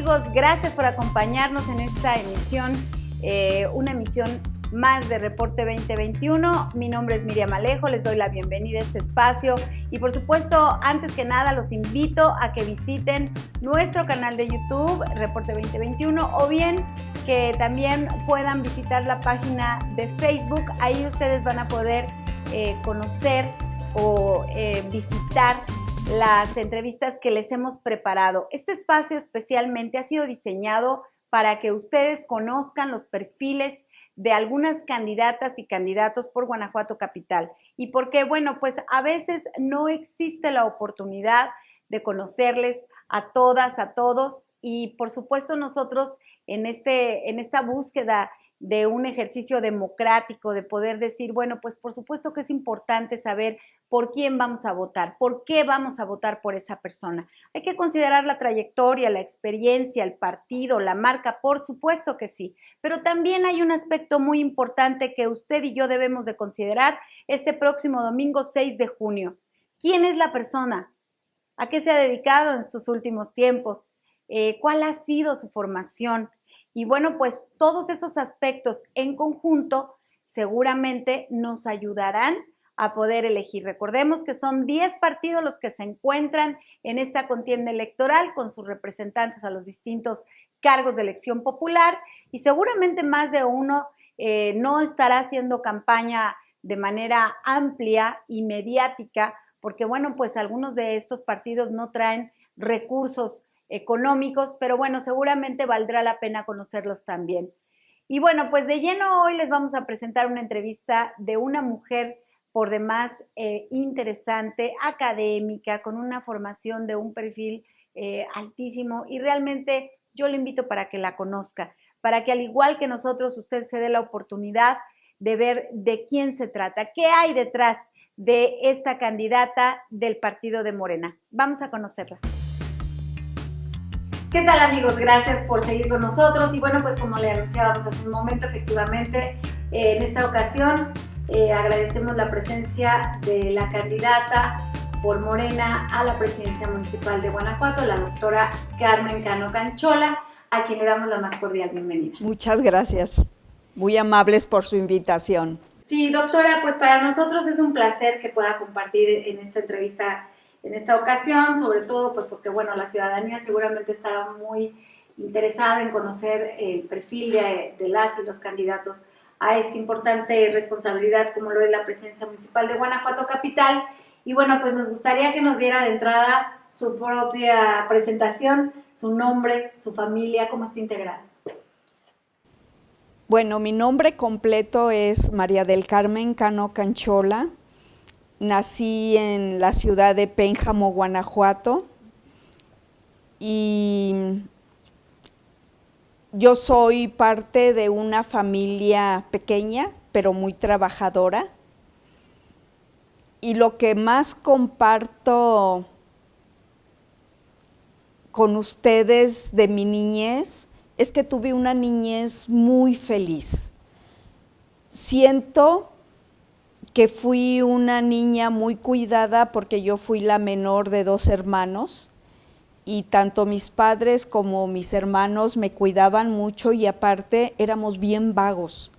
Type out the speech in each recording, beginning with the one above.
amigos? Gracias por acompañarnos en esta emisión, una emisión más de Reporte 2021. Mi nombre es Miriam Alejo, les doy la bienvenida a este espacio y por supuesto, antes que nada, los invito a que visiten nuestro canal de YouTube, Reporte 2021, o bien que también puedan visitar la página de Facebook. Ahí ustedes van a poder conocer o visitar las entrevistas que les hemos preparado. Este espacio especialmente ha sido diseñado para que ustedes conozcan los perfiles de algunas candidatas y candidatos por Guanajuato Capital. Y porque, bueno, pues a veces no existe la oportunidad de conocerles a todas, a todos. Y por supuesto nosotros en esta búsqueda de un ejercicio democrático, de poder decir, bueno, pues por supuesto que es importante saber por quién vamos a votar, por qué vamos a votar por esa persona. Hay que considerar la trayectoria, la experiencia, el partido, la marca, por supuesto que sí, pero también hay un aspecto muy importante que usted y yo debemos de considerar este próximo domingo 6 de junio. ¿Quién es la persona? ¿A qué se ha dedicado en sus últimos tiempos? ¿Cuál ha sido su formación? Y bueno, pues todos esos aspectos en conjunto seguramente nos ayudarán a poder elegir. Recordemos que son 10 partidos los que se encuentran en esta contienda electoral con sus representantes a los distintos cargos de elección popular y seguramente más de uno no estará haciendo campaña de manera amplia y mediática porque, bueno, pues algunos de estos partidos no traen recursos económicos, pero bueno, seguramente valdrá la pena conocerlos también. Y bueno, pues de lleno hoy les vamos a presentar una entrevista de una mujer por demás interesante, académica, con una formación de un perfil altísimo y realmente yo le invito para que la conozca, para que al igual que nosotros usted se dé la oportunidad de ver de quién se trata, qué hay detrás de esta candidata del partido de Morena. Vamos a conocerla. ¿Qué tal, amigos? Gracias por seguir con nosotros y bueno, pues como le anunciábamos hace un momento, efectivamente en esta ocasión agradecemos la presencia de la candidata por Morena a la presidencia municipal de Guanajuato, la doctora Carmen Cano Canchola, a quien le damos la más cordial bienvenida. Muchas gracias, muy amables por su invitación. Sí, doctora, pues para nosotros es un placer que pueda compartir en esta entrevista en esta ocasión, sobre todo pues porque bueno, la ciudadanía seguramente estará muy interesada en conocer el perfil de las y los candidatos a esta importante responsabilidad como lo es la presidencia municipal de Guanajuato Capital. Y bueno, pues nos gustaría que nos diera de entrada su propia presentación, su nombre, su familia, cómo está integrada. Bueno, mi nombre completo es María del Carmen Cano Canchola. Nací en la ciudad de Pénjamo, Guanajuato, y yo soy parte de una familia pequeña, pero muy trabajadora. Y lo que más comparto con ustedes de mi niñez es que tuve una niñez muy feliz. Siento que fui una niña muy cuidada porque yo fui la menor de 2 hermanos y tanto mis padres como mis hermanos me cuidaban mucho y aparte éramos bien vagos.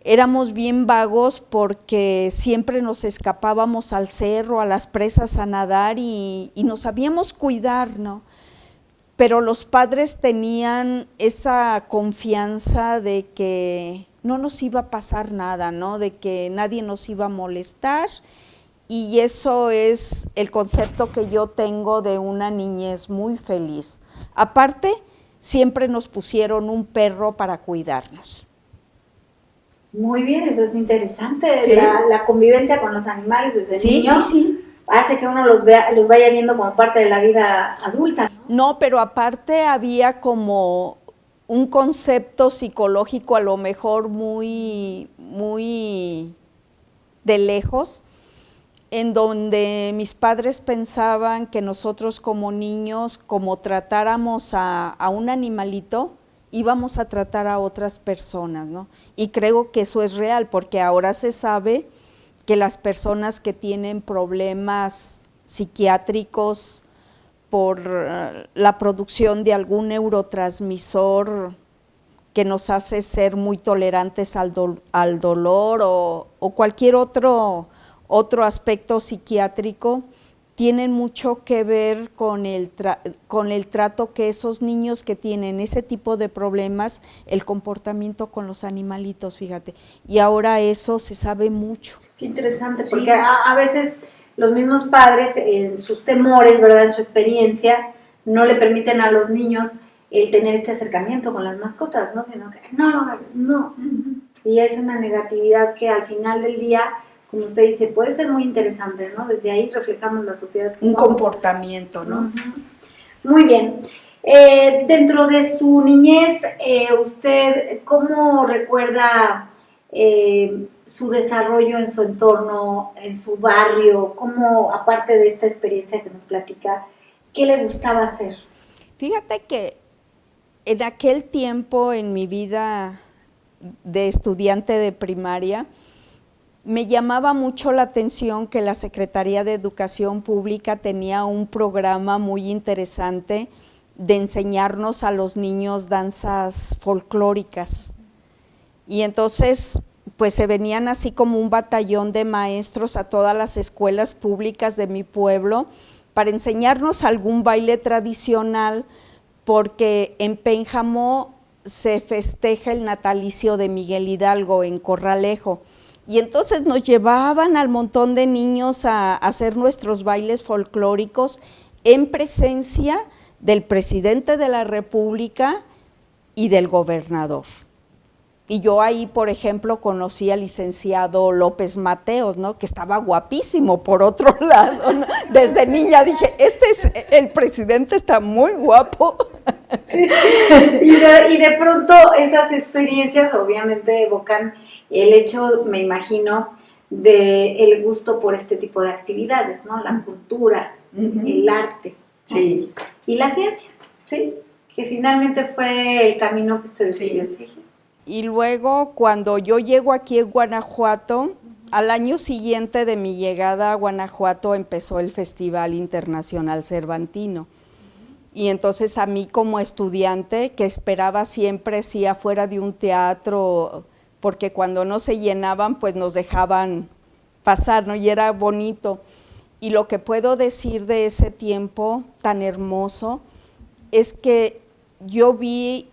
Éramos bien vagos porque siempre nos escapábamos al cerro, a las presas a nadar y nos sabíamos cuidar, ¿no? Pero los padres tenían esa confianza de que no nos iba a pasar nada, ¿no? De que nadie nos iba a molestar y eso es el concepto que yo tengo de una niñez muy feliz. Aparte, siempre nos pusieron un perro para cuidarnos. Muy bien, eso es interesante, ¿Sí? la convivencia con los animales desde niños. Sí. Hace que uno los vaya viendo como parte de la vida adulta, ¿no? No, pero aparte había como un concepto psicológico a lo mejor muy de lejos, en donde mis padres pensaban que nosotros como niños, como tratáramos a un animalito, íbamos a tratar a otras personas, ¿no? Y creo que eso es real, porque ahora se sabe que las personas que tienen problemas psiquiátricos por la producción de algún neurotransmisor que nos hace ser muy tolerantes al dolor o cualquier otro aspecto psiquiátrico, tienen mucho que ver con el trato que esos niños que tienen ese tipo de problemas, el comportamiento con los animalitos, fíjate. Y ahora eso se sabe mucho. Qué interesante, porque a veces los mismos padres, en sus temores, ¿verdad?, en su experiencia, no le permiten a los niños el tener este acercamiento con las mascotas, ¿no? Sino que no lo hagas, no. Y es una negatividad que al final del día, como usted dice, puede ser muy interesante, ¿no? Desde ahí reflejamos la sociedad que un somos. Comportamiento, ¿no? Muy bien. Dentro de su niñez, ¿usted cómo recuerda su desarrollo en su entorno, en su barrio? ¿Cómo, aparte de esta experiencia que nos platica, qué le gustaba hacer? Fíjate que en aquel tiempo, en mi vida de estudiante de primaria, me llamaba mucho la atención que la Secretaría de Educación Pública tenía un programa muy interesante de enseñarnos a los niños danzas folclóricas. Y entonces, pues se venían así como un batallón de maestros a todas las escuelas públicas de mi pueblo para enseñarnos algún baile tradicional, porque en Pénjamo se festeja el natalicio de Miguel Hidalgo en Corralejo. Y entonces nos llevaban al montón de niños a hacer nuestros bailes folclóricos en presencia del presidente de la República y del gobernador. Y yo ahí, por ejemplo, conocí al licenciado López Mateos, ¿no?, que estaba guapísimo por otro lado, ¿no? Desde niña dije, el presidente está muy guapo. Sí. Y de pronto esas experiencias obviamente evocan el hecho, me imagino, de el gusto por este tipo de actividades, ¿no? La cultura, el arte, ¿no? Sí. Y la ciencia, sí, que finalmente fue el camino que usted decidió seguir. Y luego, cuando yo llego aquí en Guanajuato, al año siguiente de mi llegada a Guanajuato empezó el Festival Internacional Cervantino. Y entonces a mí como estudiante, que esperaba siempre si afuera de un teatro, porque cuando no se llenaban, pues nos dejaban pasar, ¿no? Y era bonito. Y lo que puedo decir de ese tiempo tan hermoso es que yo vi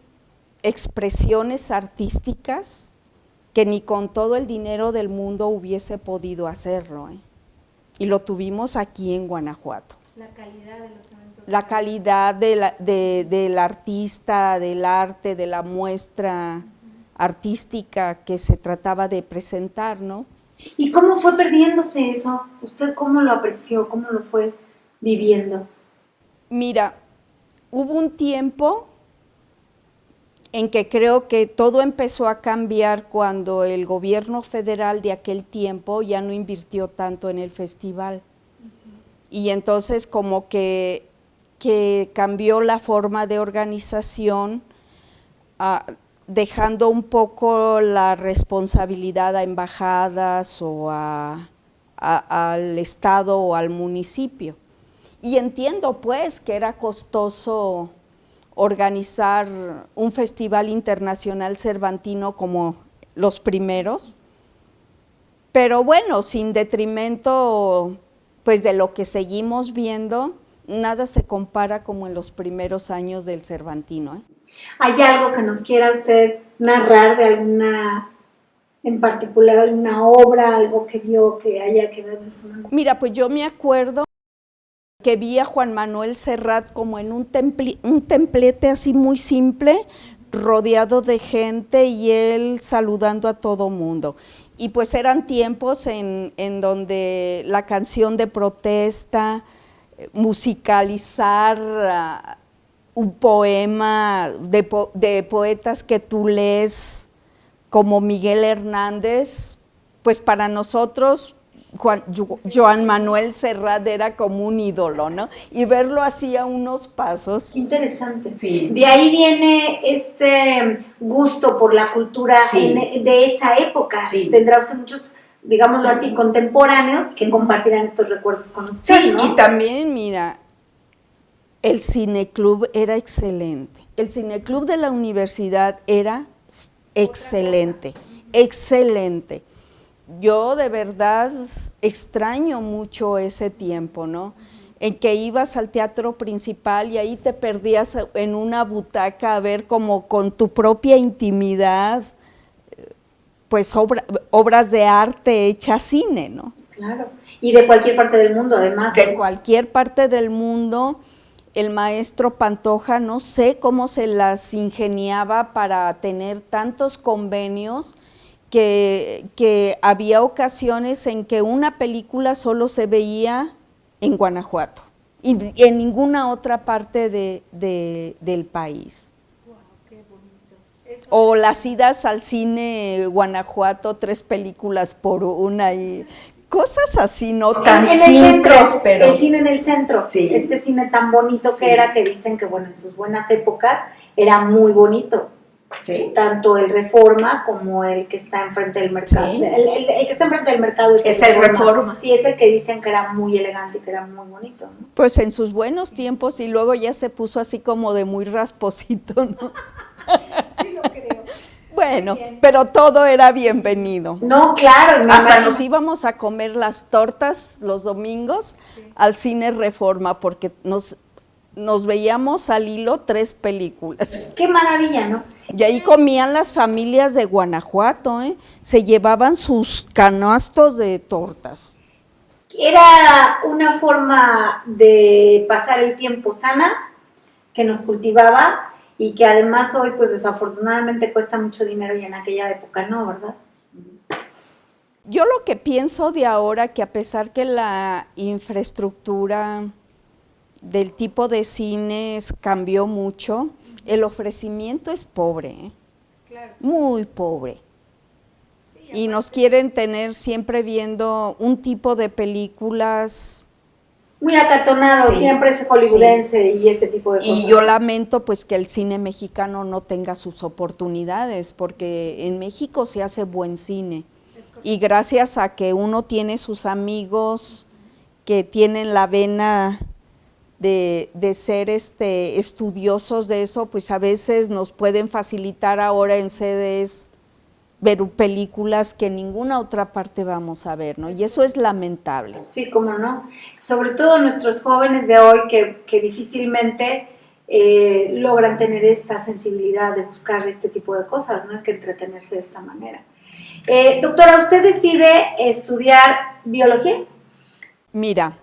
expresiones artísticas que ni con todo el dinero del mundo hubiese podido hacerlo, ¿eh? Y lo tuvimos aquí en Guanajuato. La calidad de los eventos. La calidad del artista, del arte, de la muestra artística que se trataba de presentar, ¿no? ¿Y cómo fue perdiéndose eso? ¿Usted cómo lo apreció? ¿Cómo lo fue viviendo? Mira, hubo un tiempo en que creo que todo empezó a cambiar cuando el gobierno federal de aquel tiempo ya no invirtió tanto en el festival. Y entonces como que cambió la forma de organización, dejando un poco la responsabilidad a embajadas o al estado o al municipio. Y entiendo pues que era costoso organizar un festival internacional cervantino como los primeros, pero bueno, sin detrimento pues de lo que seguimos viendo, nada se compara como en los primeros años del Cervantino, ¿eh? ¿Hay algo que nos quiera usted narrar de alguna, en particular alguna obra, algo que vio que haya quedado en su memoria? Mira, pues yo me acuerdo que vi a Juan Manuel Serrat como en un templete así muy simple, rodeado de gente y él saludando a todo mundo. Y pues eran tiempos en donde la canción de protesta, musicalizar un poema de poetas que tú lees como Miguel Hernández, pues para nosotros Joan Manuel Serrat era como un ídolo, ¿no? Y verlo así a unos pasos. Qué interesante. Sí. De ahí viene este gusto por la cultura de esa época. Sí. Tendrá usted muchos, digámoslo así, contemporáneos que compartirán estos recuerdos con usted, Sí, ¿no? y también, mira, El cineclub era excelente. El cineclub de la universidad era excelente, excelente. Yo de verdad extraño mucho ese tiempo, ¿no? En que ibas al teatro principal y ahí te perdías en una butaca a ver como con tu propia intimidad, pues obras de arte hechas cine, ¿no? Claro, y de cualquier parte del mundo además. De cualquier parte del mundo. El maestro Pantoja, no sé cómo se las ingeniaba para tener tantos convenios, que había ocasiones en que una película solo se veía en Guanajuato y en ninguna otra parte del país. Wow, qué bonito. O las idas al cine Guanajuato, 3 películas por una y cosas así, no tan simples, pero... El cine en el centro, sí. Este cine tan bonito sí. que era, que dicen que bueno, en sus buenas épocas era muy bonito. Sí. Tanto el Reforma como el que está enfrente del mercado. Sí. El que está enfrente del mercado es el Reforma. Sí, es el que dicen que era muy elegante y que era muy bonito, ¿no? Pues en sus buenos tiempos, y luego ya se puso así como de muy rasposito, ¿no? Sí, lo creo. Bueno, pero todo era bienvenido. No, claro. Hasta nos íbamos a comer las tortas los domingos al cine Reforma, porque nos veíamos al hilo 3 películas. Qué maravilla, ¿no? Y ahí comían las familias de Guanajuato, ¿eh? Se llevaban sus canastos de tortas. Era una forma de pasar el tiempo sana, que nos cultivaba y que además hoy, pues desafortunadamente cuesta mucho dinero y en aquella época no, ¿verdad? Yo lo que pienso de ahora, que a pesar que la infraestructura del tipo de cines cambió mucho, el ofrecimiento es pobre, ¿eh? Claro. Muy pobre. Sí, Y nos quieren tener siempre viendo un tipo de películas. Muy acartonado, Sí, siempre es hollywoodense y ese tipo de cosas. Y yo lamento pues que el cine mexicano no tenga sus oportunidades, porque en México se hace buen cine. Y gracias a que uno tiene sus amigos que tienen la vena de ser estudiosos de eso, pues a veces nos pueden facilitar ahora en CDs ver películas que en ninguna otra parte vamos a ver, ¿no? Y eso es lamentable. Sí, cómo no. Sobre todo nuestros jóvenes de hoy que difícilmente logran tener esta sensibilidad de buscar este tipo de cosas, ¿no? Hay que entretenerse de esta manera. Doctora, ¿usted decide estudiar biología? Mira,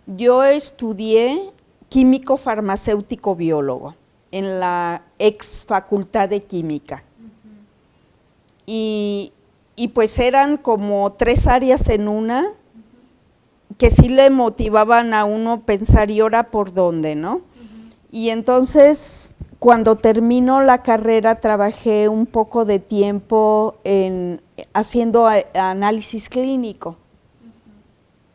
yo estudié químico farmacéutico biólogo en la ex facultad de química. Y pues eran como 3 áreas en una que sí le motivaban a uno pensar y ahora por dónde, ¿no? Y entonces cuando terminó la carrera trabajé un poco de tiempo haciendo análisis clínico.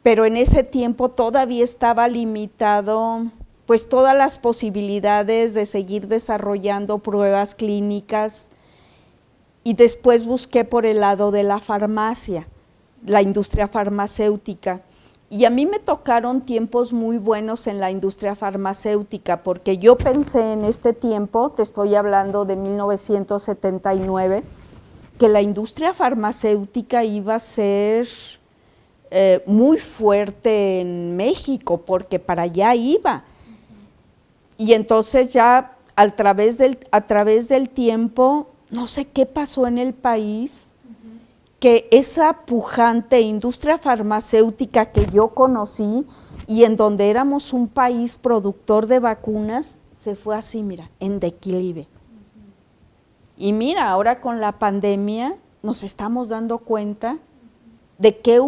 Pero en ese tiempo todavía estaba limitado pues todas las posibilidades de seguir desarrollando pruebas clínicas, y después busqué por el lado de la farmacia, la industria farmacéutica. Y a mí me tocaron tiempos muy buenos en la industria farmacéutica, porque yo pensé en este tiempo, te estoy hablando de 1979, que la industria farmacéutica iba a ser muy fuerte en México, porque para allá iba. Y entonces ya a través del tiempo, no sé qué pasó en el país, que esa pujante industria farmacéutica que yo conocí y en donde éramos un país productor de vacunas, se fue así, mira, en declive. Y mira, ahora con la pandemia nos estamos dando cuenta de que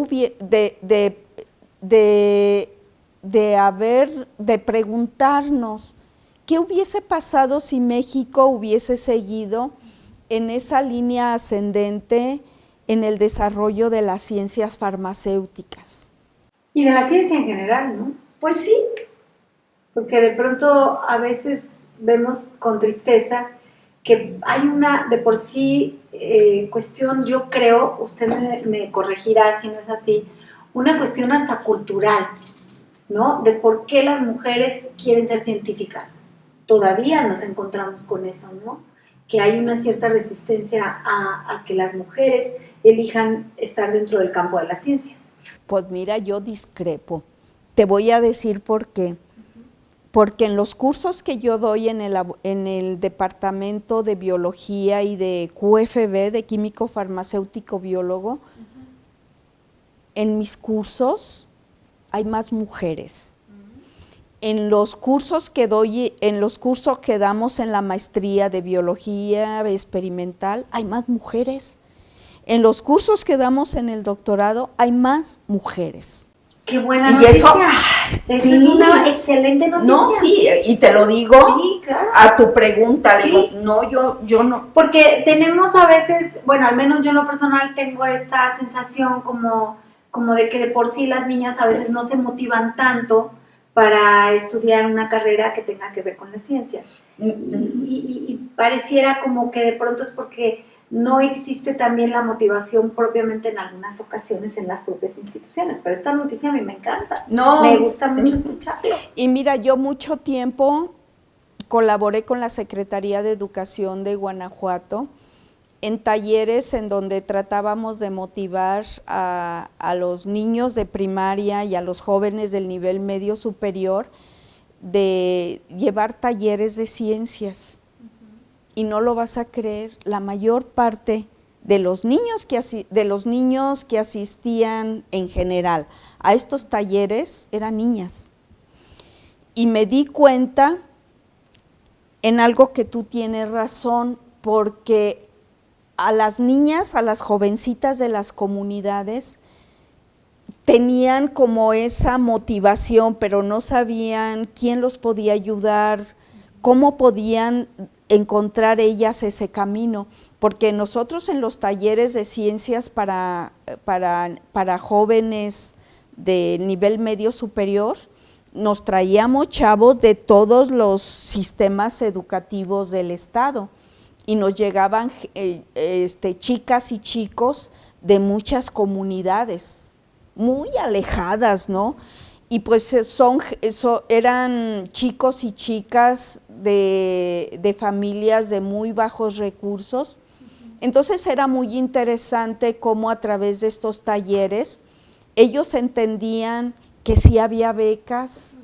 de preguntarnos qué hubiese pasado si México hubiese seguido en esa línea ascendente en el desarrollo de las ciencias farmacéuticas. Y de la ciencia en general, ¿no? Pues sí, porque de pronto a veces vemos con tristeza que hay una de por sí cuestión, yo creo, usted me corregirá si no es así, una cuestión hasta cultural, ¿no? De por qué las mujeres quieren ser científicas. Todavía nos encontramos con eso, ¿no? Que hay una cierta resistencia a que las mujeres elijan estar dentro del campo de la ciencia. Pues mira, yo discrepo. Te voy a decir por qué. Porque en los cursos que yo doy en el departamento de biología y de QFB, de químico farmacéutico biólogo, en mis cursos hay más mujeres. En los cursos que doy, en los cursos que damos en la maestría de biología experimental, hay más mujeres. En los cursos que damos en el doctorado, hay más mujeres. ¡Qué buena noticia! Esa sí, es una excelente noticia. No, sí, y te lo digo sí, claro. a tu pregunta. Sí. Digo, no, yo no. Porque tenemos a veces, bueno, al menos yo en lo personal tengo esta sensación como de que de por sí las niñas a veces no se motivan tanto para estudiar una carrera que tenga que ver con la ciencia. Y pareciera como que de pronto es porque no existe también la motivación propiamente en algunas ocasiones en las propias instituciones. Pero esta noticia a mí me encanta. No. Me gusta mucho escucharlo. Y mira, yo mucho tiempo colaboré con la Secretaría de Educación de Guanajuato en talleres en donde tratábamos de motivar a los niños de primaria y a los jóvenes del nivel medio superior de llevar talleres de ciencias. Y no lo vas a creer, la mayor parte de los niños que asistían en general a estos talleres eran niñas. Y me di cuenta en algo que tú tienes razón, porque a las niñas, a las jovencitas de las comunidades, tenían como esa motivación, pero no sabían quién los podía ayudar, cómo podían encontrar ellas ese camino, porque nosotros en los talleres de ciencias para jóvenes de nivel medio superior, nos traíamos chavos de todos los sistemas educativos del estado y nos llegaban chicas y chicos de muchas comunidades, muy alejadas, ¿no? Y pues eran chicos y chicas de familias de muy bajos recursos. Entonces era muy interesante cómo a través de estos talleres ellos entendían que sí había becas,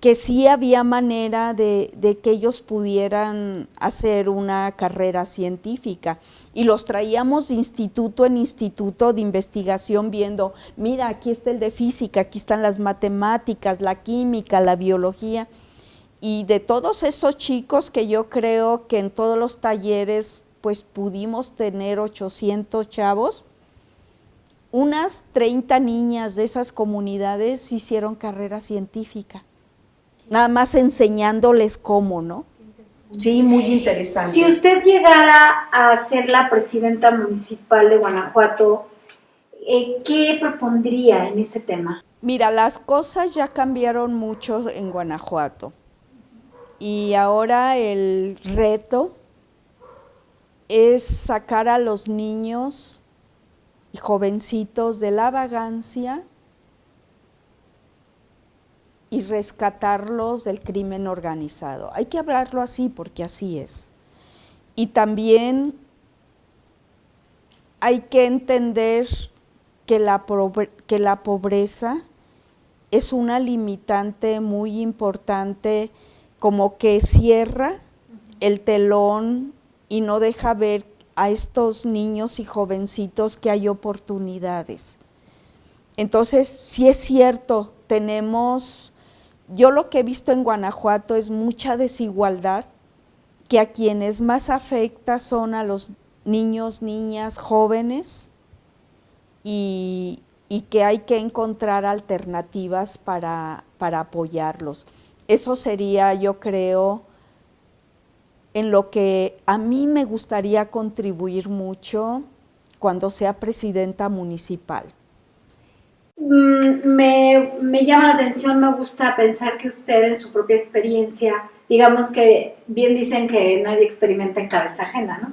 que sí había manera de que ellos pudieran hacer una carrera científica. Y los traíamos de instituto en instituto de investigación viendo, mira, aquí está el de física, aquí están las matemáticas, la química, la biología. Y de todos esos chicos que yo creo que en todos los talleres pues pudimos tener 800 chavos, unas 30 niñas de esas comunidades hicieron carrera científica. Nada más enseñándoles cómo, ¿no? Sí, muy interesante. Si usted llegara a ser la presidenta municipal de Guanajuato, ¿qué propondría en ese tema? Mira, las cosas ya cambiaron mucho en Guanajuato y ahora el reto es sacar a los niños y jovencitos de la vagancia y rescatarlos del crimen organizado. Hay que hablarlo así porque así es. Y también hay que entender que la pobreza es una limitante muy importante, como que cierra el telón y no deja ver a estos niños y jovencitos que hay oportunidades. Entonces, sí es cierto, yo lo que he visto en Guanajuato es mucha desigualdad, que a quienes más afecta son a los niños, niñas, jóvenes, y que hay que encontrar alternativas para apoyarlos. Eso sería, yo creo, en lo que a mí me gustaría contribuir mucho cuando sea presidenta municipal. Me llama la atención, me gusta pensar que usted en su propia experiencia, digamos que bien dicen que nadie experimenta en cabeza ajena, ¿no?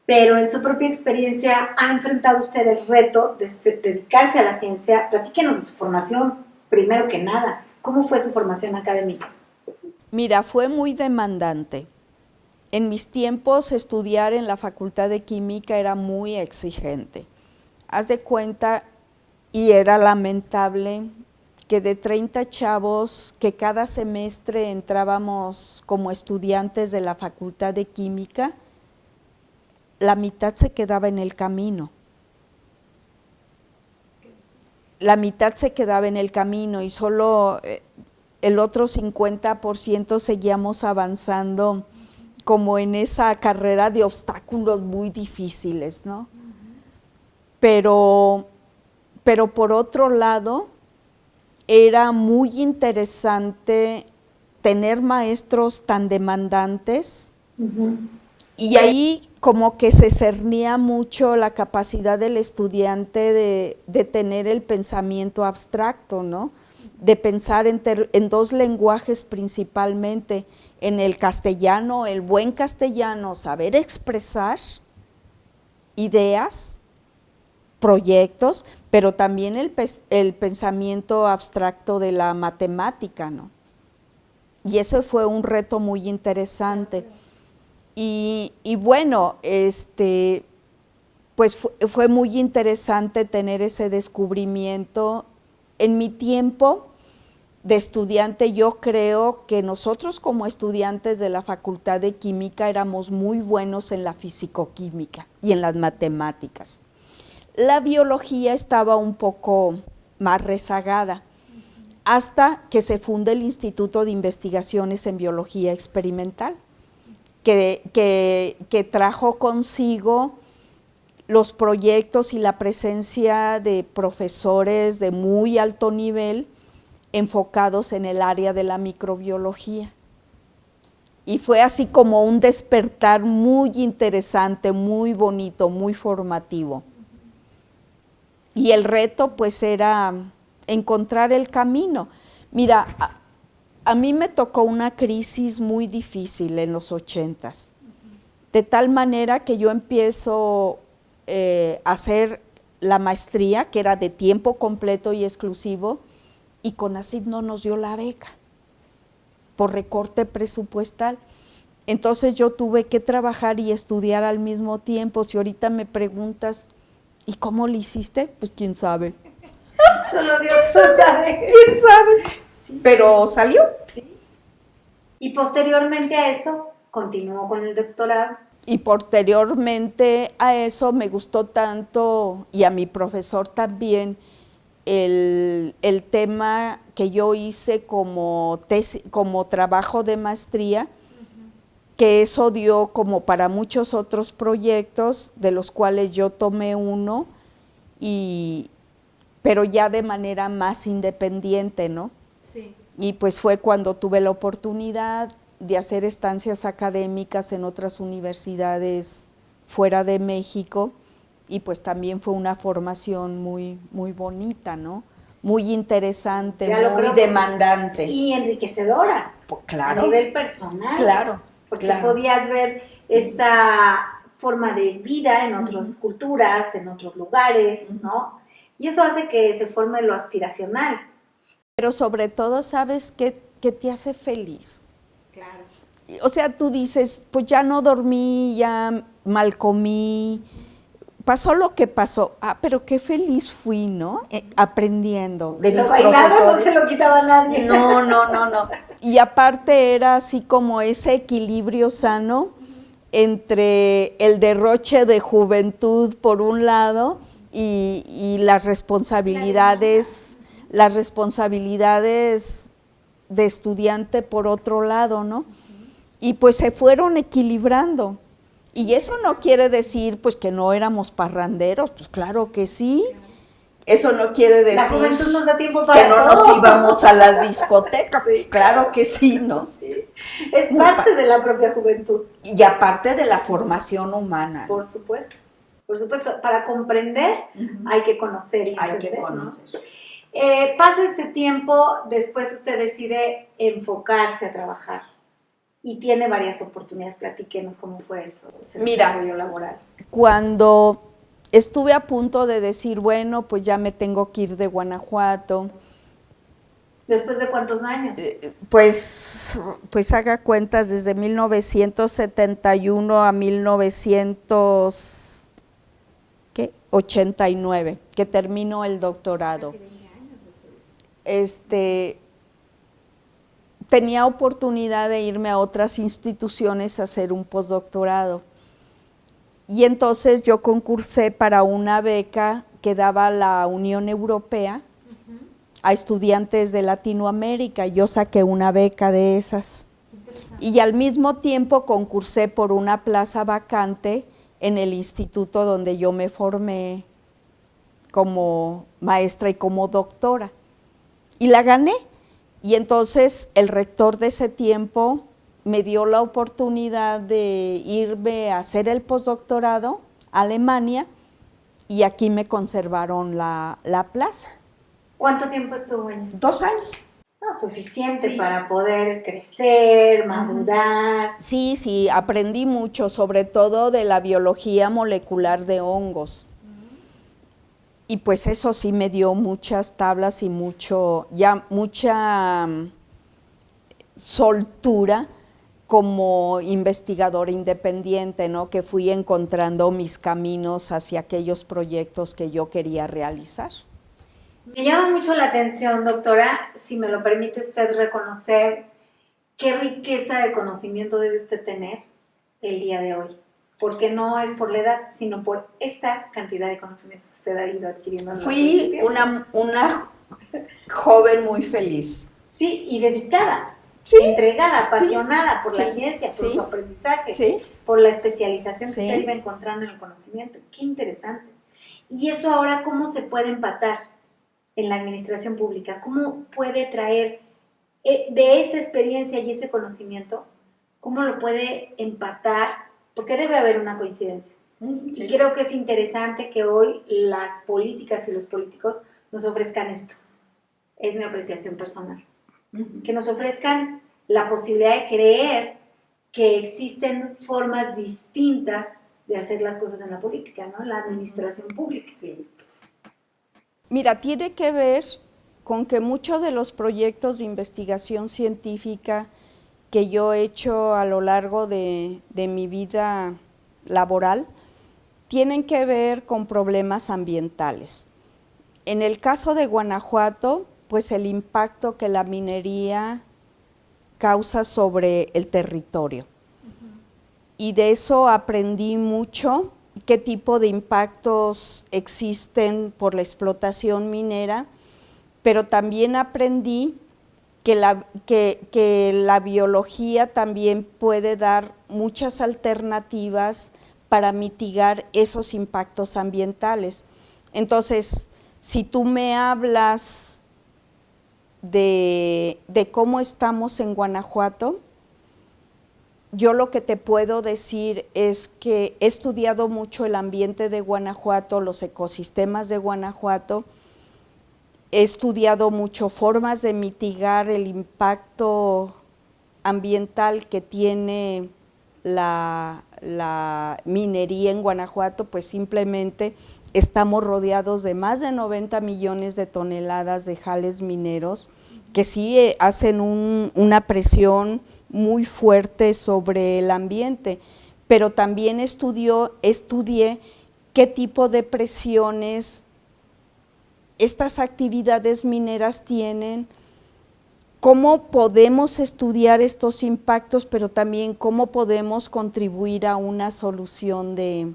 Pero en su propia experiencia ha enfrentado usted el reto de dedicarse a la ciencia. Platíquenos de su formación. primero que nada, ¿cómo fue su formación académica? Mira, fue muy demandante. En mis tiempos, estudiar en la Facultad de Química era muy exigente. Haz de cuenta, y era lamentable, que de 30 chavos que cada semestre entrábamos como estudiantes de la Facultad de Química, la mitad se quedaba en el camino. La mitad se quedaba en el camino y solo el otro 50% seguíamos avanzando como en esa carrera de obstáculos muy difíciles, ¿no? Pero por otro lado, era muy interesante tener maestros tan demandantes, y ahí como que se cernía mucho la capacidad del estudiante de tener el pensamiento abstracto, ¿no? De pensar en dos lenguajes principalmente, en el castellano, el buen castellano, saber expresar ideas, proyectos, pero también el pensamiento abstracto de la matemática, ¿no? Y eso fue un reto muy interesante. Y bueno, pues fue muy interesante tener ese descubrimiento. En mi tiempo de estudiante, yo creo que nosotros como estudiantes de la Facultad de Química éramos muy buenos en la fisicoquímica y en las matemáticas. La biología estaba un poco más rezagada, hasta que se funda el Instituto de Investigaciones en Biología Experimental, que trajo consigo los proyectos y la presencia de profesores de muy alto nivel enfocados en el área de la microbiología. Y fue así como un despertar muy interesante, muy bonito, muy formativo. Y el reto pues era encontrar el camino. Mira, a mí me tocó una crisis muy difícil en los 80s, de tal manera que yo empiezo a hacer la maestría, que era de tiempo completo y exclusivo, y CONACYT no nos dio la beca por recorte presupuestal. Entonces yo tuve que trabajar y estudiar al mismo tiempo. Si ahorita me preguntas, ¿y cómo lo hiciste? Pues quién sabe. Solo Dios sabe. ¿Quién sabe? Sí, pero salió. Sí. Y posteriormente a eso, continuó con el doctorado. Y posteriormente a eso me gustó tanto, y a mi profesor también, el tema que yo hice como trabajo de maestría, que eso dio como para muchos otros proyectos, de los cuales yo tomé uno, pero ya de manera más independiente, ¿no? Sí. Y pues fue cuando tuve la oportunidad de hacer estancias académicas en otras universidades fuera de México, y pues también fue una formación muy, muy bonita, ¿no? Muy interesante, muy demandante. Y enriquecedora. Pues, claro. A nivel personal. Claro. Porque claro. podías ver esta forma de vida en otras culturas, en otros lugares, ¿no? Y eso hace que se forme lo aspiracional. Pero sobre todo, ¿sabes qué te hace feliz? Claro. O sea, tú dices, pues ya no dormí, ya mal comí, pasó lo que pasó. Pero qué feliz fui, ¿no? Aprendiendo de mis profesores. No se lo quitaba a nadie. No. Y aparte era así como ese equilibrio sano entre el derroche de juventud por un lado y las responsabilidades de estudiante por otro lado, ¿no? Y pues se fueron equilibrando. Y eso no quiere decir pues que no éramos parranderos, pues claro que sí. Eso no quiere decir la juventud nos da tiempo para que no todo. nos íbamos a las discotecas. Sí, claro que sí, ¿no? Sí. Es parte de la propia juventud. Y aparte de la formación humana. Por supuesto. Por supuesto, para comprender hay que conocer y entender, ¿no? Pasa este tiempo, después usted decide enfocarse a trabajar y tiene varias oportunidades. Platíquenos cómo fue eso, ese desarrollo laboral. Cuando estuve a punto de decir, bueno, pues ya me tengo que ir de Guanajuato, ¿Después de cuántos años? Pues haga cuentas, desde 1971 a 1989, que terminó el doctorado. Casi 20 años estudias. Tenía oportunidad de irme a otras instituciones a hacer un postdoctorado. Y entonces yo concursé para una beca que daba la Unión Europea a estudiantes de Latinoamérica. Yo saqué una beca de esas. Y al mismo tiempo concursé por una plaza vacante en el instituto donde yo me formé como maestra y como doctora. Y la gané. Y entonces el rector de ese tiempo me dio la oportunidad de irme a hacer el postdoctorado a Alemania y aquí me conservaron la plaza. ¿Cuánto tiempo estuvo ella? 2 años. No, suficiente para poder crecer, madurar. Sí, aprendí mucho, sobre todo de la biología molecular de hongos. Y pues eso sí me dio muchas tablas y mucha soltura como investigadora independiente, ¿no? Que fui encontrando mis caminos hacia aquellos proyectos que yo quería realizar. Me llama mucho la atención, doctora, si me lo permite usted reconocer, qué riqueza de conocimiento debe usted tener el día de hoy. Porque no es por la edad, sino por esta cantidad de conocimientos que usted ha ido adquiriendo. Fui una joven muy feliz. Sí, y dedicada, entregada, apasionada por la ciencia, por su aprendizaje, por la especialización que usted iba encontrando en el conocimiento. Qué interesante. Y eso ahora, ¿cómo se puede empatar en la administración pública? ¿Cómo puede traer de esa experiencia y ese conocimiento, cómo lo puede empatar? Porque debe haber una coincidencia. Y creo que es interesante que hoy las políticas y los políticos nos ofrezcan esto. Es mi apreciación personal. Que nos ofrezcan la posibilidad de creer que existen formas distintas de hacer las cosas en la política, ¿no? La administración pública. Sí. Mira, tiene que ver con que muchos de los proyectos de investigación científica que yo he hecho a lo largo de mi vida laboral tienen que ver con problemas ambientales. En el caso de Guanajuato, pues el impacto que la minería causa sobre el territorio. Y de eso aprendí mucho, qué tipo de impactos existen por la explotación minera, pero también aprendí que la biología también puede dar muchas alternativas para mitigar esos impactos ambientales. Entonces, si tú me hablas de cómo estamos en Guanajuato, yo lo que te puedo decir es que he estudiado mucho el ambiente de Guanajuato, los ecosistemas de Guanajuato. He estudiado mucho formas de mitigar el impacto ambiental que tiene la minería en Guanajuato, pues simplemente estamos rodeados de más de 90 millones de toneladas de jales mineros que sí hacen una presión muy fuerte sobre el ambiente, pero también estudié qué tipo de presiones estas actividades mineras tienen, cómo podemos estudiar estos impactos, pero también cómo podemos contribuir a una solución de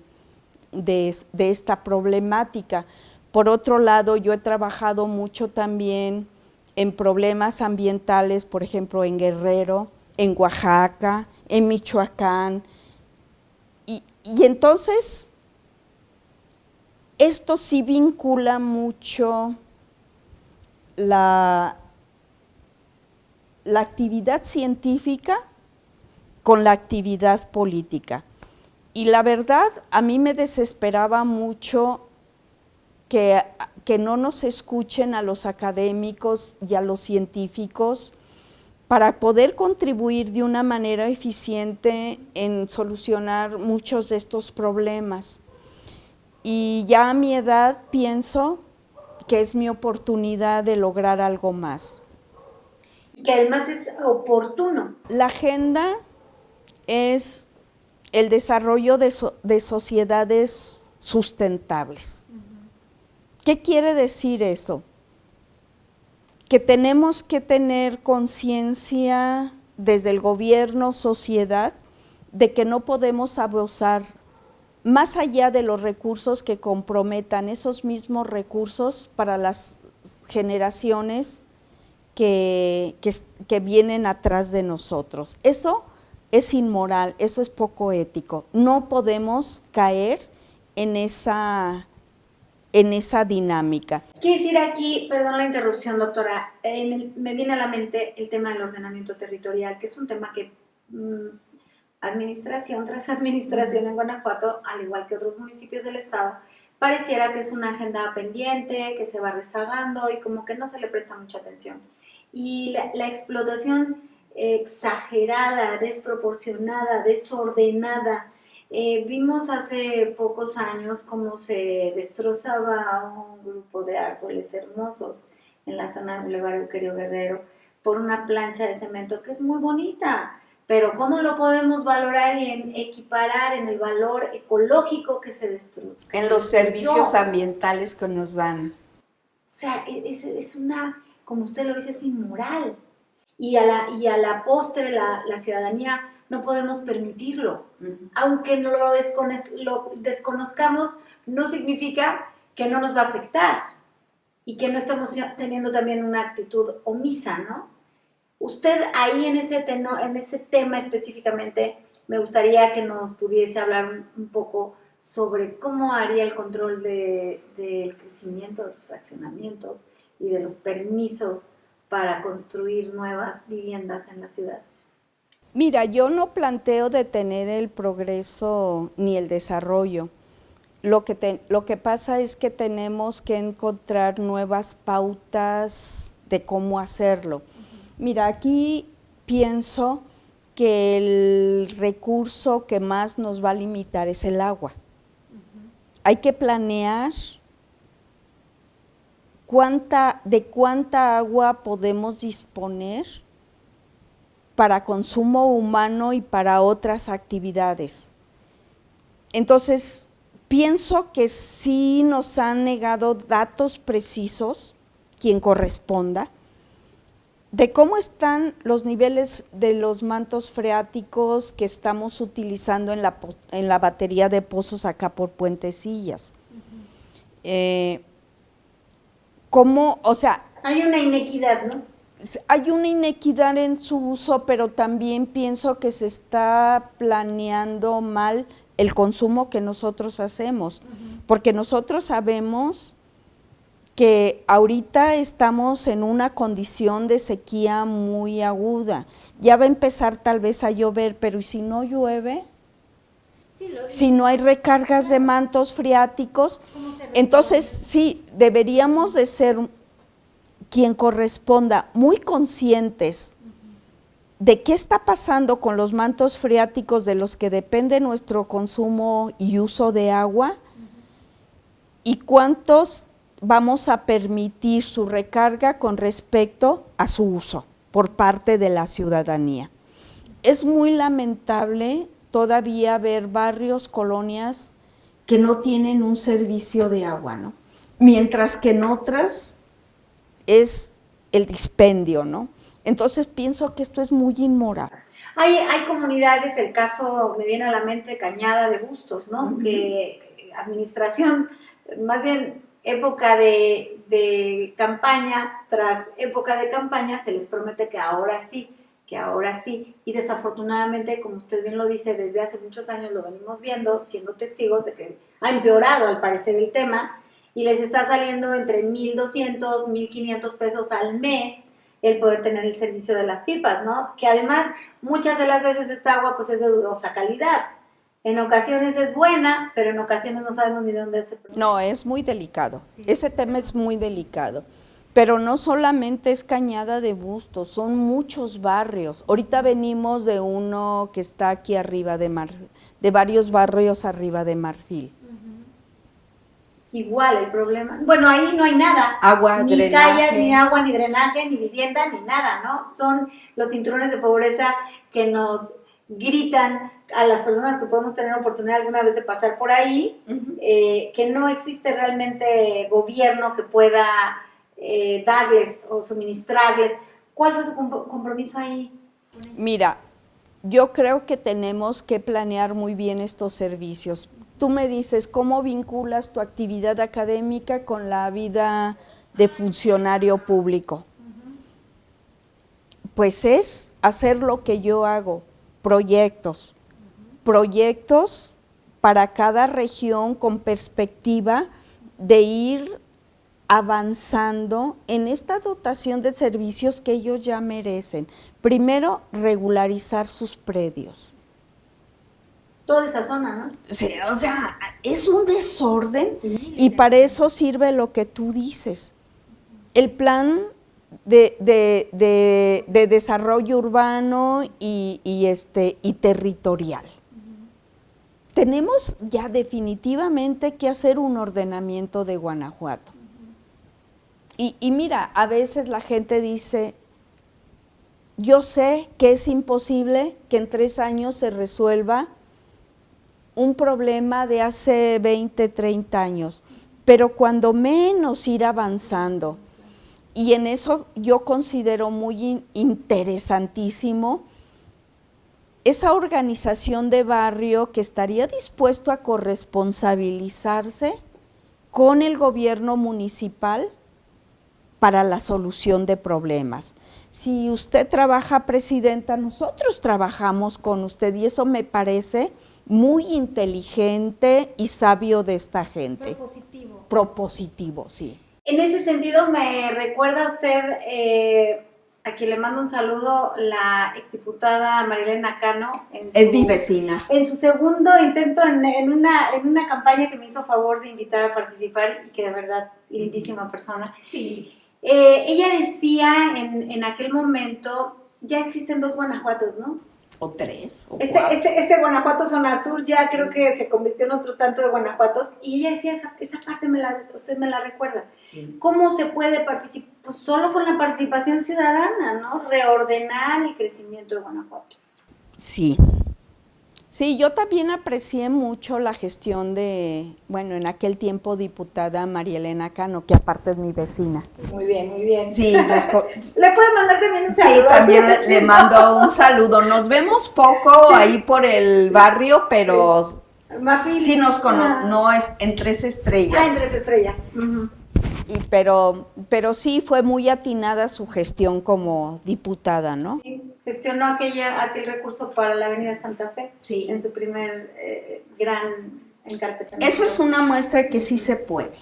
esta problemática. Por otro lado, yo he trabajado mucho también en problemas ambientales, por ejemplo, en Guerrero, en Oaxaca, en Michoacán, y entonces esto sí vincula mucho la actividad científica con la actividad política. Y la verdad, a mí me desesperaba mucho que no nos escuchen a los académicos y a los científicos para poder contribuir de una manera eficiente en solucionar muchos de estos problemas. Y ya a mi edad pienso que es mi oportunidad de lograr algo más. que además es oportuno. La agenda es el desarrollo de sociedades sustentables. ¿Qué quiere decir eso? Que tenemos que tener conciencia desde el gobierno, sociedad, de que no podemos abusar más allá de los recursos que comprometan esos mismos recursos para las generaciones que vienen atrás de nosotros. Eso es inmoral, eso es poco ético. No podemos caer en esa dinámiquiera decir aquí, perdón la interrupción, doctora, me viene a la mente el tema del ordenamiento territorial, que es un tema que administración tras administración en Guanajuato, al igual que otros municipios del estado, pareciera que es una agenda pendiente, que se va rezagando y como que no se le presta mucha atención. Y la explotación exagerada, desproporcionada, desordenada. Vimos hace pocos años cómo se destrozaba un grupo de árboles hermosos en la zona del Boulevard Euquerio Guerrero por una plancha de cemento que es muy bonita, pero ¿cómo lo podemos valorar y equiparar en el valor ecológico que se destruye? en los servicios ambientales que nos dan. O sea, es una, como usted lo dice, es inmoral. Y a la postre la ciudadanía no podemos permitirlo. Aunque no lo desconozcamos, no significa que no nos va a afectar y que no estamos teniendo también una actitud omisa, ¿no? Usted ahí en ese tema específicamente, me gustaría que nos pudiese hablar un poco sobre cómo haría el control del crecimiento de los fraccionamientos y de los permisos para construir nuevas viviendas en la ciudad. Mira, yo no planteo detener el progreso ni el desarrollo. Lo que pasa es que tenemos que encontrar nuevas pautas de cómo hacerlo. Mira, aquí pienso que el recurso que más nos va a limitar es el agua. Hay que planear de cuánta agua podemos disponer para consumo humano y para otras actividades. Entonces, pienso que sí nos han negado datos precisos, quien corresponda, de cómo están los niveles de los mantos freáticos que estamos utilizando en la batería de pozos acá por Puentecillas. Hay una inequidad, ¿no? Hay una inequidad en su uso, pero también pienso que se está planeando mal el consumo que nosotros hacemos, porque nosotros sabemos que ahorita estamos en una condición de sequía muy aguda. Ya va a empezar tal vez a llover, pero ¿y si no llueve? Si no hay recargas de mantos freáticos, entonces sí, deberíamos de ser quien corresponda muy conscientes de qué está pasando con los mantos freáticos de los que depende nuestro consumo y uso de agua y cuántos vamos a permitir su recarga con respecto a su uso por parte de la ciudadanía. Es muy lamentable todavía ver barrios, colonias que no tienen un servicio de agua, ¿no? Mientras que en otras es el dispendio, ¿no? Entonces pienso que esto es muy inmoral. Hay comunidades, el caso me viene a la mente Cañada de Bustos, ¿no? Que administración, más bien época de campaña tras época de campaña se les promete que ahora sí, y desafortunadamente, como usted bien lo dice, desde hace muchos años lo venimos viendo, siendo testigos de que ha empeorado al parecer el tema, y les está saliendo entre 1,200, 1,500 pesos al mes el poder tener el servicio de las pipas, ¿no? Que además muchas de las veces esta agua pues es de dudosa calidad. En ocasiones es buena, pero en ocasiones no sabemos ni de dónde se produce. No, es muy delicado. Sí. Ese tema es muy delicado. Pero no solamente es Cañada de Bustos, son muchos barrios. Ahorita venimos de uno que está aquí arriba de varios barrios arriba de Marfil. igual el problema. Bueno, ahí no hay nada. Agua, ni drenaje. calles, ni agua, ni drenaje, ni vivienda, ni nada, ¿no? Son los cinturones de pobreza que nos gritan a las personas que podemos tener oportunidad alguna vez de pasar por ahí, que no existe realmente gobierno que pueda darles o suministrarles. ¿Cuál fue su compromiso ahí? Mira, yo creo que tenemos que planear muy bien estos servicios. Tú me dices, ¿cómo vinculas tu actividad académica con la vida de funcionario público? Pues es hacer lo que yo hago, proyectos para cada región con perspectiva de ir avanzando en esta dotación de servicios que ellos ya merecen. Primero, regularizar sus predios. Toda esa zona, ¿no? Sí, o sea, es un desorden y para eso sirve lo que tú dices. El plan de desarrollo urbano y territorial. Tenemos ya definitivamente que hacer un ordenamiento de Guanajuato. Y mira, a veces la gente dice, yo sé que es imposible que en 3 años se resuelva un problema de hace 20, 30 años, pero cuando menos ir avanzando, y en eso yo considero muy interesantísimo esa organización de barrio que estaría dispuesto a corresponsabilizarse con el gobierno municipal para la solución de problemas. Si usted trabaja, presidenta, nosotros trabajamos con usted y eso me parece muy inteligente y sabio de esta gente. Propositivo. Propositivo, sí. En ese sentido me recuerda a usted, a quien le mando un saludo, la exdiputada Marilena Cano. Es mi vecina. En su segundo intento en una campaña que me hizo favor de invitar a participar y que de verdad, lindísima persona. Sí. Ella decía en aquel momento, ya existen 2 Guanajuatos, ¿no? O 3, o 4. Este Guanajuato Zona Sur ya creo que se convirtió en otro tanto de Guanajuatos, y ella decía, esa parte usted me la recuerda. Sí. ¿Cómo se puede participar? Pues solo con la participación ciudadana, ¿no? Reordenar el crecimiento de Guanajuato. Sí. Sí, yo también aprecié mucho la gestión de, bueno, en aquel tiempo diputada María Elena Cano, que aparte es mi vecina. Muy bien, muy bien. Sí, ¿Le puede mandar también un saludo? Sí, también le mando un saludo. Nos vemos poco ahí por el barrio, pero sí nos conocemos, no es en 3 estrellas. En 3 estrellas. Pero sí fue muy atinada su gestión como diputada, ¿no? Sí, gestionó aquel recurso para la Avenida Santa Fe, sí, en su primer gran encarpetamiento. Eso es una muestra que sí se puede.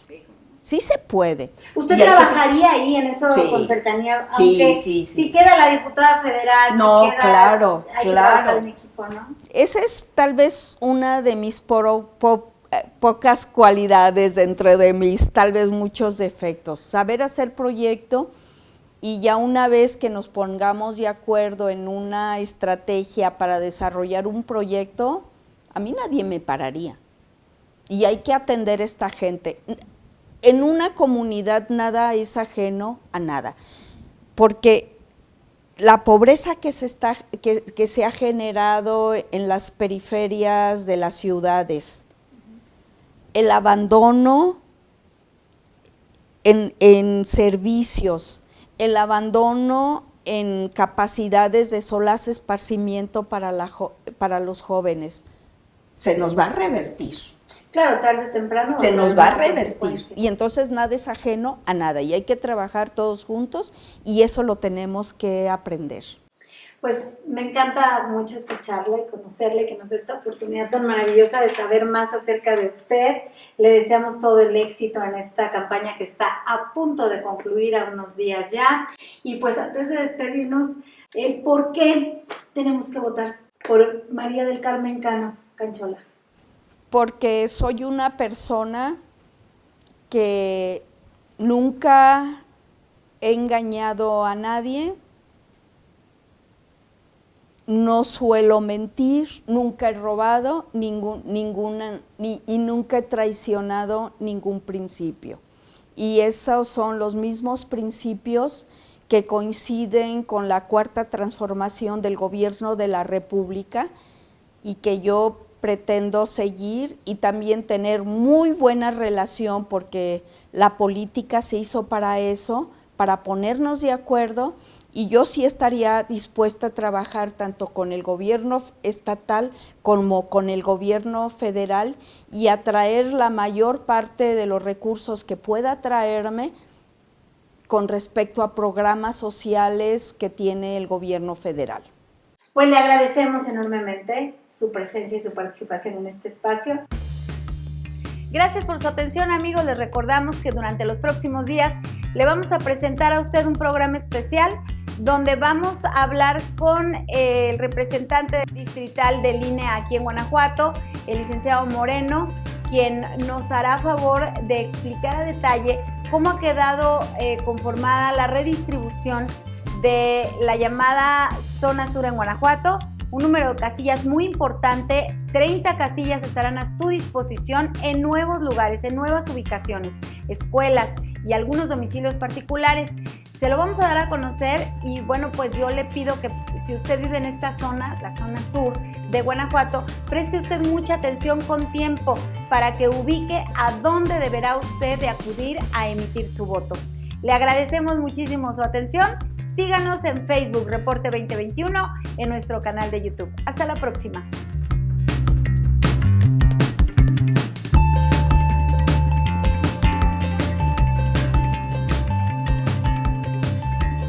Sí se puede. ¿Usted trabajaría ahí en eso con cercanía? Aunque si queda la diputada federal, no, si queda, claro, hay que trabajar en equipo, ¿no? Esa es tal vez una de mis pocas cualidades dentro de mis tal vez muchos defectos. Saber hacer proyecto y ya una vez que nos pongamos de acuerdo en una estrategia para desarrollar un proyecto, a mí nadie me pararía. Y hay que atender a esta gente. En una comunidad nada es ajeno a nada, porque la pobreza que se ha generado en las periferias de las ciudades, el abandono en servicios, el abandono en capacidades de solaz esparcimiento para los jóvenes, se nos va a revertir. Claro, tarde o temprano. Se nos va a revertir y entonces nada es ajeno a nada y hay que trabajar todos juntos y eso lo tenemos que aprender. Pues me encanta mucho escucharla y conocerla y que nos dé esta oportunidad tan maravillosa de saber más acerca de usted. Le deseamos todo el éxito en esta campaña que está a punto de concluir a unos días ya. Y pues antes de despedirnos, el por qué tenemos que votar por María del Carmen Cano Canchola. Porque soy una persona que nunca he engañado a nadie, no suelo mentir, nunca he robado y nunca he traicionado ningún principio. Y esos son los mismos principios que coinciden con la cuarta transformación del gobierno de la República y que yo pretendo seguir y también tener muy buena relación, porque la política se hizo para eso, para ponernos de acuerdo, y yo sí estaría dispuesta a trabajar tanto con el gobierno estatal como con el gobierno federal y atraer la mayor parte de los recursos que pueda traerme con respecto a programas sociales que tiene el gobierno federal. Pues le agradecemos enormemente su presencia y su participación en este espacio. Gracias por su atención, amigos. Les recordamos que durante los próximos días le vamos a presentar a usted un programa especial donde vamos a hablar con el representante distrital del INE aquí en Guanajuato, el licenciado Moreno, quien nos hará favor de explicar a detalle cómo ha quedado conformada la redistribución de la llamada Zona Sur en Guanajuato, un número de casillas muy importante. 30 casillas estarán a su disposición en nuevos lugares, en nuevas ubicaciones, escuelas y algunos domicilios particulares. Se lo vamos a dar a conocer y bueno, pues yo le pido que si usted vive en esta zona, la zona sur de Guanajuato, preste usted mucha atención con tiempo para que ubique a dónde deberá usted de acudir a emitir su voto. Le agradecemos muchísimo su atención. Síganos en Facebook Reporte 2021, en nuestro canal de YouTube. Hasta la próxima.